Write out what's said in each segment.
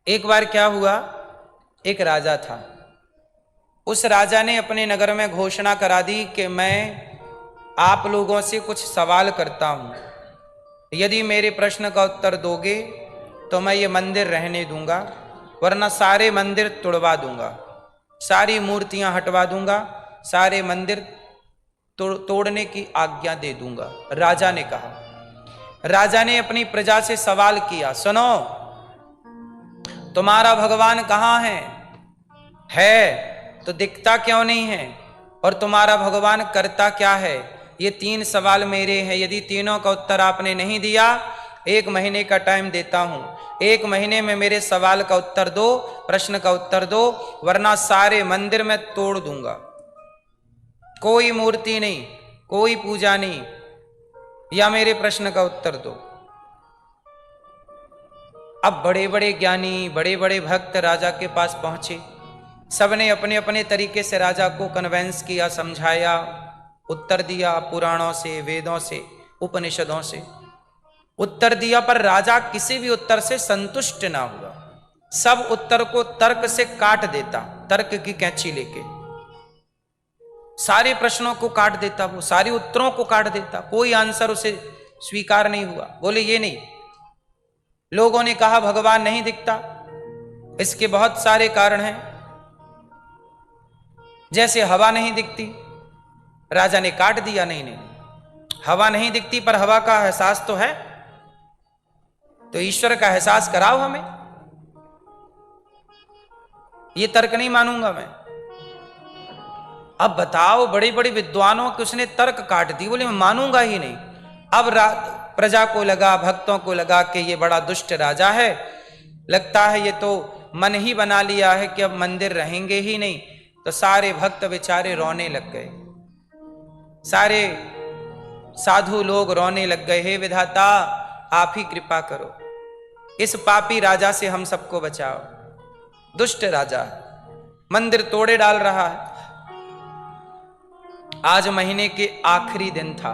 एक बार क्या हुआ, एक राजा था। उस राजा ने अपने नगर में घोषणा करा दी कि मैं आप लोगों से कुछ सवाल करता हूं, यदि मेरे प्रश्न का उत्तर दोगे तो मैं ये मंदिर रहने दूंगा, वरना सारे मंदिर तोड़वा दूंगा, सारी मूर्तियां हटवा दूंगा, सारे मंदिर तोड़ने की आज्ञा दे दूंगा। राजा ने कहा। राजा ने अपनी प्रजा से सवाल किया, सुनो, तुम्हारा भगवान कहाँ है तो दिखता क्यों नहीं है, और तुम्हारा भगवान करता क्या है? ये 3 सवाल मेरे हैं। यदि तीनों का उत्तर आपने नहीं दिया, 1 महीने का टाइम देता हूं। 1 महीने में मेरे सवाल का उत्तर दो, प्रश्न का उत्तर दो, वरना सारे मंदिर में तोड़ दूंगा। कोई मूर्ति नहीं, कोई पूजा नहीं, या मेरे प्रश्न का उत्तर दो। अब बड़े बड़े ज्ञानी, बड़े बड़े भक्त राजा के पास पहुंचे। सबने अपने अपने तरीके से राजा को कन्वेंस किया, समझाया, उत्तर दिया, पुराणों से, वेदों से, उपनिषदों से उत्तर दिया, पर राजा किसी भी उत्तर से संतुष्ट ना हुआ। सब उत्तर को तर्क से काट देता, तर्क की कैंची लेके सारे प्रश्नों को काट देता, वो सारे उत्तरों को काट देता, कोई आंसर उसे स्वीकार नहीं हुआ। बोले ये नहीं। लोगों ने कहा भगवान नहीं दिखता, इसके बहुत सारे कारण हैं, जैसे हवा नहीं दिखती। राजा ने काट दिया, नहीं नहीं, हवा नहीं दिखती पर हवा का एहसास तो है, तो ईश्वर का एहसास कराओ हमें। ये तर्क नहीं मानूंगा मैं। अब बताओ, बड़े बड़े विद्वानों के उसने तर्क काट दी, बोले मैं मानूंगा ही नहीं। अब प्रजा को लगा, भक्तों को लगा कि ये बड़ा दुष्ट राजा है, लगता है ये तो मन ही बना लिया है कि अब मंदिर रहेंगे ही नहीं। तो सारे भक्त बेचारे रोने लग गए, सारे साधु लोग रोने लग गए, हे विधाता आप ही कृपा करो, इस पापी राजा से हम सबको बचाओ। दुष्ट राजा मंदिर तोड़े डाल रहा है। आज महीने के आखिरी दिन था।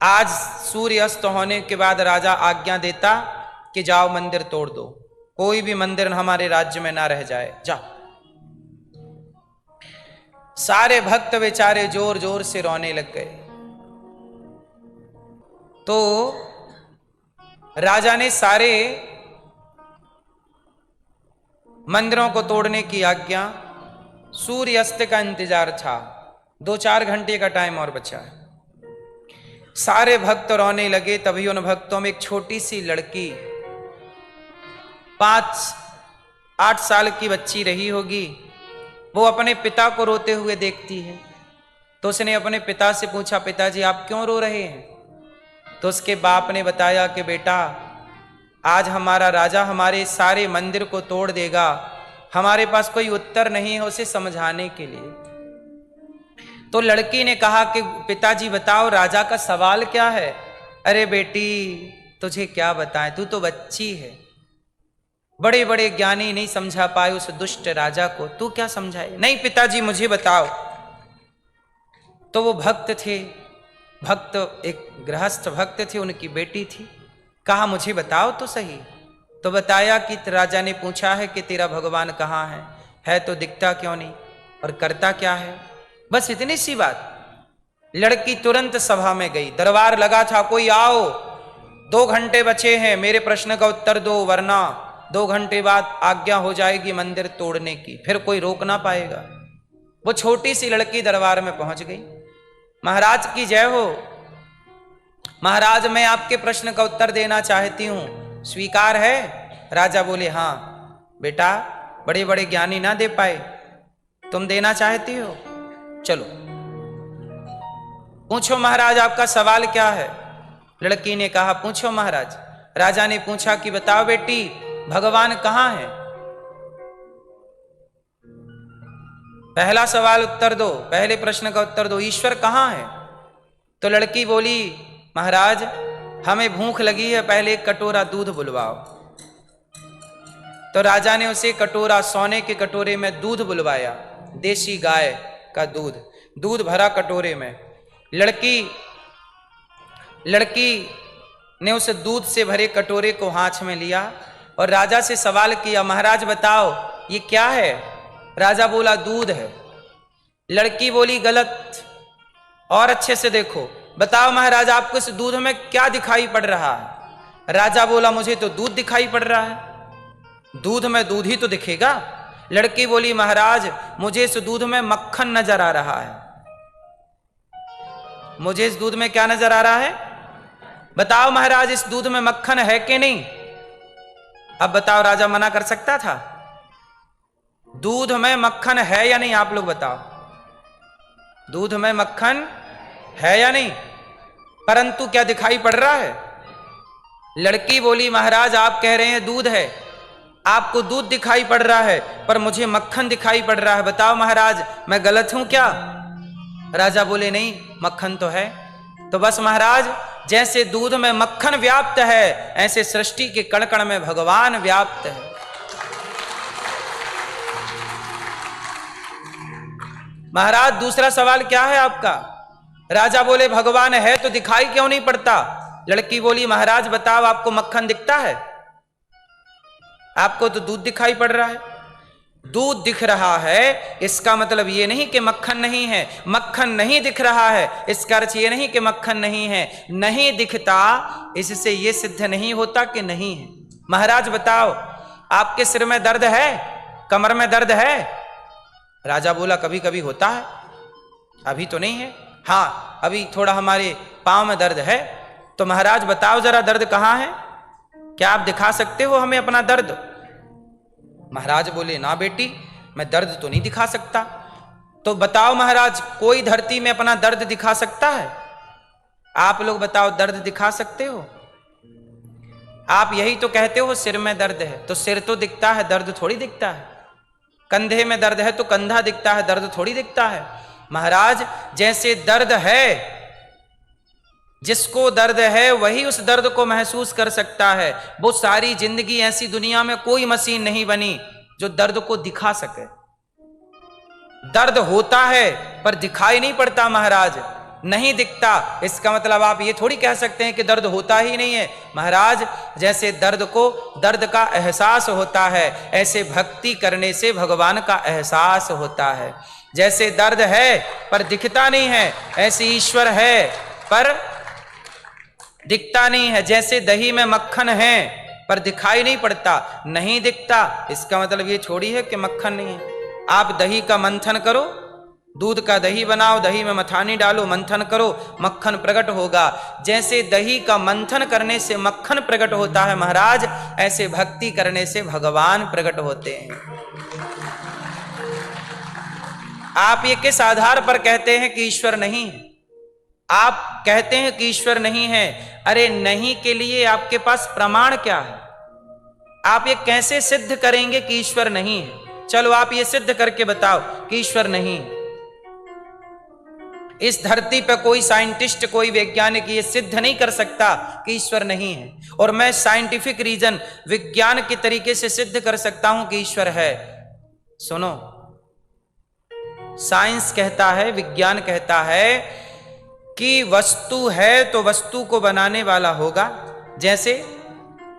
आज सूर्य अस्त होने के बाद राजा आज्ञा देता कि जाओ मंदिर तोड़ दो, कोई भी मंदिर हमारे राज्य में ना रह जाए, जाओ। सारे भक्त बेचारे जोर जोर से रोने लग गए। तो राजा ने सारे मंदिरों को तोड़ने की आज्ञा, सूर्य अस्त का इंतजार था, 2-4 घंटे का टाइम और बचा है। सारे भक्त रोने लगे। तभी उन भक्तों में एक छोटी सी लड़की, 5-8 साल की बच्ची रही होगी, वो अपने पिता को रोते हुए देखती है। तो उसने अपने पिता से पूछा, पिताजी आप क्यों रो रहे हैं? तो उसके बाप ने बताया कि बेटा, आज हमारा राजा हमारे सारे मंदिर को तोड़ देगा, हमारे पास कोई उत्तर नहीं है उसे समझाने के लिए। तो लड़की ने कहा कि पिताजी बताओ राजा का सवाल क्या है? अरे बेटी तुझे क्या बताएं, तू तो बच्ची है, बड़े बड़े ज्ञानी नहीं समझा पाए उस दुष्ट राजा को, तू क्या समझाए? नहीं पिताजी मुझे बताओ। तो वो भक्त थे, भक्त एक गृहस्थ भक्त थे, उनकी बेटी थी। कहा मुझे बताओ तो सही। तो बताया कि राजा ने पूछा है कि तेरा भगवान कहाँ है तो दिखता क्यों नहीं, और करता क्या है? बस इतनी सी बात। लड़की तुरंत सभा में गई, दरबार लगा था, कोई आओ, 2 घंटे बचे हैं, मेरे प्रश्न का उत्तर दो, वरना 2 घंटे बाद आज्ञा हो जाएगी मंदिर तोड़ने की, फिर कोई रोक ना पाएगा। वो छोटी सी लड़की दरबार में पहुंच गई। महाराज की जय हो, महाराज मैं आपके प्रश्न का उत्तर देना चाहती हूं, स्वीकार है? राजा बोले हाँ बेटा, बड़े बड़े ज्ञानी ना दे पाए, तुम देना चाहती हो, चलो पूछो महाराज आपका सवाल क्या है? लड़की ने कहा पूछो महाराज। राजा ने पूछा कि बताओ बेटी भगवान कहाँ है? पहला सवाल उत्तर दो, पहले प्रश्न का उत्तर दो, ईश्वर कहाँ है? तो लड़की बोली महाराज हमें भूख लगी है, पहले एक कटोरा दूध बुलवाओ। तो राजा ने उसे कटोरा, सोने के कटोरे में दूध बुलवाया, देसी गाय का दूध, दूध भरा कटोरे में। लड़की ने उस दूध से भरे कटोरे को हाथ में लिया, और राजा से सवाल किया, महाराज बताओ ये क्या है? राजा बोला दूध है। लड़की बोली गलत, और अच्छे से देखो, बताओ महाराज आपको इस दूध में क्या दिखाई पड़ रहा है? राजा बोला मुझे तो दूध दिखाई पड़ रहा है, दूध में दूध ही तो दिखेगा। लड़की बोली महाराज मुझे इस दूध में मक्खन नजर आ रहा है। मुझे इस दूध में क्या नजर आ रहा है? बताओ महाराज इस दूध में मक्खन है कि नहीं? अब बताओ राजा मना कर सकता था? दूध में मक्खन है या नहीं? आप लोग बताओ, दूध में मक्खन है या नहीं? परंतु क्या दिखाई पड़ रहा है? लड़की बोली महाराज आप कह रहे हैं दूध है, आपको दूध दिखाई पड़ रहा है, पर मुझे मक्खन दिखाई पड़ रहा है, बताओ महाराज मैं गलत हूं क्या? राजा बोले नहीं मक्खन तो है। तो बस महाराज जैसे दूध में मक्खन व्याप्त है, ऐसे सृष्टि के कण कण में भगवान व्याप्त है। महाराज दूसरा सवाल क्या है आपका? राजा बोले भगवान है तो दिखाई क्यों नहीं पड़ता? लड़की बोली महाराज बताओ आपको मक्खन दिखता है? आपको तो दूध दिखाई पड़ रहा है। दूध दिख रहा है इसका मतलब ये नहीं कि मक्खन नहीं है। मक्खन नहीं दिख रहा है इसका अर्थ ये नहीं कि मक्खन नहीं है। नहीं दिखता इससे ये सिद्ध नहीं होता कि नहीं है। महाराज बताओ आपके सिर में दर्द है, कमर में दर्द है? राजा बोला कभी कभी होता है, अभी तो नहीं है। हाँ अभी थोड़ा हमारे पांव में दर्द है। तो महाराज बताओ जरा दर्द कहाँ है? क्या आप दिखा सकते हो हमें अपना दर्द? महाराज बोले ना बेटी मैं दर्द तो नहीं दिखा सकता। तो बताओ महाराज कोई धरती में अपना दर्द दिखा सकता है? आप लोग बताओ दर्द दिखा सकते हो? आप यही तो कहते हो सिर में दर्द है, तो सिर तो दिखता है, दर्द थोड़ी दिखता है। कंधे में दर्द है तो कंधा दिखता है, दर्द थोड़ी दिखता है। महाराज जैसे दर्द है, जिसको दर्द है वही उस दर्द को महसूस कर सकता है। वो सारी जिंदगी ऐसी दुनिया में कोई मशीन नहीं बनी जो दर्द को दिखा सके। दर्द होता है पर दिखाई नहीं पड़ता महाराज, नहीं दिखता। इसका मतलब आप ये थोड़ी कह सकते हैं कि दर्द होता ही नहीं है। महाराज जैसे दर्द को दर्द का एहसास होता है, ऐसे भक्ति करने से भगवान का एहसास होता है। जैसे दर्द है पर दिखता नहीं है, ऐसे ईश्वर है पर दिखता नहीं है। जैसे दही में मक्खन है पर दिखाई नहीं पड़ता, नहीं दिखता, इसका मतलब ये छोड़ी है कि मक्खन नहीं है। आप दही का मंथन करो, दूध का दही बनाओ, दही में मथानी डालो, मंथन करो, मक्खन प्रकट होगा। जैसे दही का मंथन करने से मक्खन प्रकट होता है महाराज, ऐसे भक्ति करने से भगवान प्रकट होते हैं। आप ये किस आधार पर कहते हैं कि ईश्वर नहीं है? आप कहते हैं कि ईश्वर नहीं है। अरे नहीं के लिए आपके पास प्रमाण क्या है? आप ये कैसे सिद्ध करेंगे कि ईश्वर नहीं है? चलो आप ये सिद्ध करके बताओ कि ईश्वर नहीं है। इस धरती पर कोई साइंटिस्ट, कोई वैज्ञानिक ये सिद्ध नहीं कर सकता कि ईश्वर नहीं है। और मैं साइंटिफिक रीजन, विज्ञान के तरीके से सिद्ध कर सकता हूं कि ईश्वर है। सुनो, साइंस कहता है, विज्ञान कहता है कि वस्तु है तो वस्तु को बनाने वाला होगा। जैसे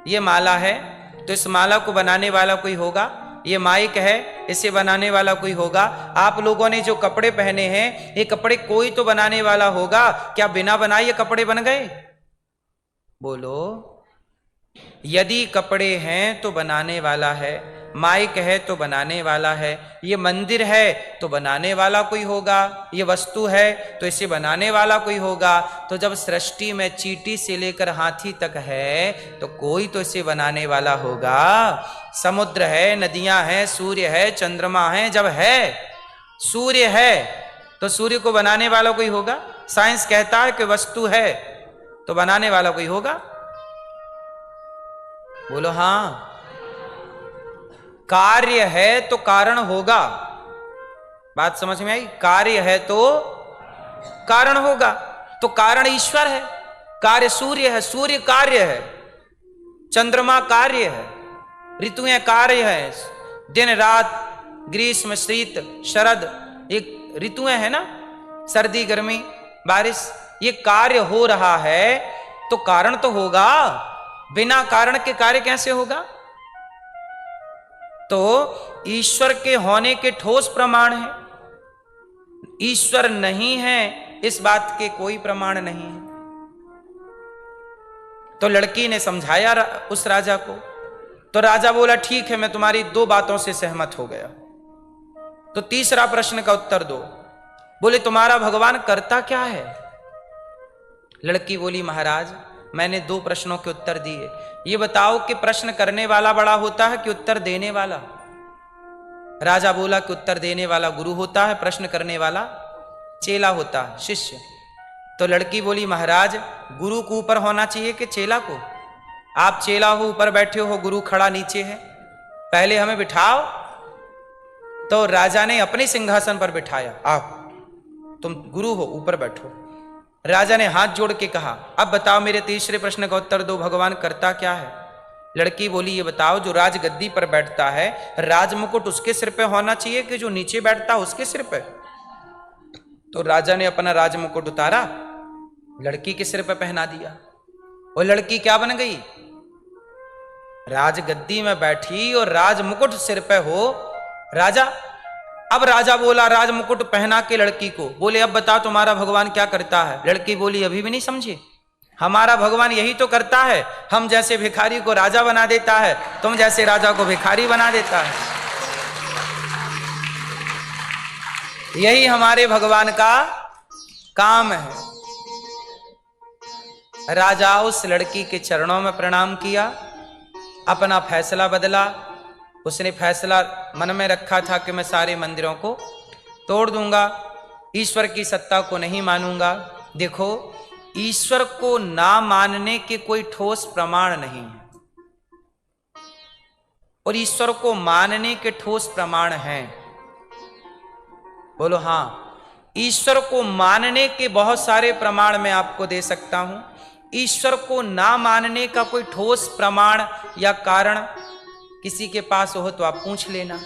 ये माला है तो इस माला को बनाने वाला कोई होगा। ये माइक है, इसे बनाने वाला कोई होगा। आप लोगों ने जो कपड़े पहने हैं, ये कपड़े कोई तो बनाने वाला होगा। क्या बिना बनाए ये कपड़े बन गए? बोलो। यदि कपड़े हैं तो बनाने वाला है, माइक है तो बनाने वाला है, ये मंदिर है तो बनाने वाला कोई होगा, ये वस्तु है तो इसे बनाने वाला कोई होगा। तो जब सृष्टि में चींटी से लेकर हाथी तक है तो कोई तो इसे बनाने वाला होगा। समुद्र है, नदियां हैं, सूर्य है, चंद्रमा है। जब है सूर्य है तो सूर्य को बनाने वाला कोई होगा। साइंस कहता है कि वस्तु है तो बनाने वाला कोई होगा। बोलो हाँ। कार्य है तो कारण होगा। बात समझ में आई? कार्य है तो कारण होगा। तो कारण ईश्वर है, कार्य सूर्य है, सूर्य कार्य है, चंद्रमा कार्य है, ऋतुएं कार्य है, दिन रात, ग्रीष्म शीत शरद, ये ऋतुएं है ना, सर्दी गर्मी बारिश, ये कार्य हो रहा है तो कारण तो होगा। बिना कारण के कार्य कैसे होगा? तो ईश्वर के होने के ठोस प्रमाण है, ईश्वर नहीं है इस बात के कोई प्रमाण नहीं है। तो लड़की ने समझाया उस राजा को, तो राजा बोला ठीक है, मैं तुम्हारी 2 बातों से सहमत हो गया। तो तीसरा प्रश्न का उत्तर दो। बोले तुम्हारा भगवान करता क्या है? लड़की बोली महाराज मैंने 2 प्रश्नों के उत्तर दिए, ये बताओ कि प्रश्न करने वाला बड़ा होता है कि उत्तर देने वाला? राजा बोला कि उत्तर देने वाला गुरु होता है, प्रश्न करने वाला चेला होता है, शिष्य। तो लड़की बोली महाराज गुरु को ऊपर होना चाहिए कि चेला को? आप चेला हो, ऊपर बैठे हो, गुरु खड़ा नीचे है, पहले हमें बिठाओ। तो राजा ने अपने सिंहासन पर बिठाया, आओ तुम गुरु हो, ऊपर बैठो। राजा ने हाथ जोड़ के कहा अब बताओ मेरे तीसरे प्रश्न का उत्तर दो, भगवान करता क्या है? लड़की बोली ये बताओ जो राजगद्दी पर बैठता है, राजमुकुट उसके सिर पे होना चाहिए कि जो नीचे बैठता है उसके सिर पे? तो राजा ने अपना राजमुकुट उतारा, लड़की के सिर पे पहना दिया, और लड़की क्या बन गई? राजगद्दी में बैठी और राजमुकुट सिर पे हो राजा। अब राजा बोला राजमुकुट पहना के लड़की को, बोले अब बताओ तुम्हारा भगवान क्या करता है? लड़की बोली अभी भी नहीं समझे, हमारा भगवान यही तो करता है, हम जैसे भिखारी को राजा बना देता है, तुम जैसे राजा को भिखारी बना देता है, यही हमारे भगवान का काम है। राजा उस लड़की के चरणों में प्रणाम किया, अपना फैसला बदला। उसने फैसला मन में रखा था कि मैं सारे मंदिरों को तोड़ दूंगा, ईश्वर की सत्ता को नहीं मानूंगा। देखो ईश्वर को ना मानने के कोई ठोस प्रमाण नहीं है, और ईश्वर को मानने के ठोस प्रमाण हैं। बोलो हाँ, ईश्वर को मानने के बहुत सारे प्रमाण मैं आपको दे सकता हूं। ईश्वर को ना मानने का कोई ठोस प्रमाण या कारण किसी के पास हो तो आप पूछ लेना।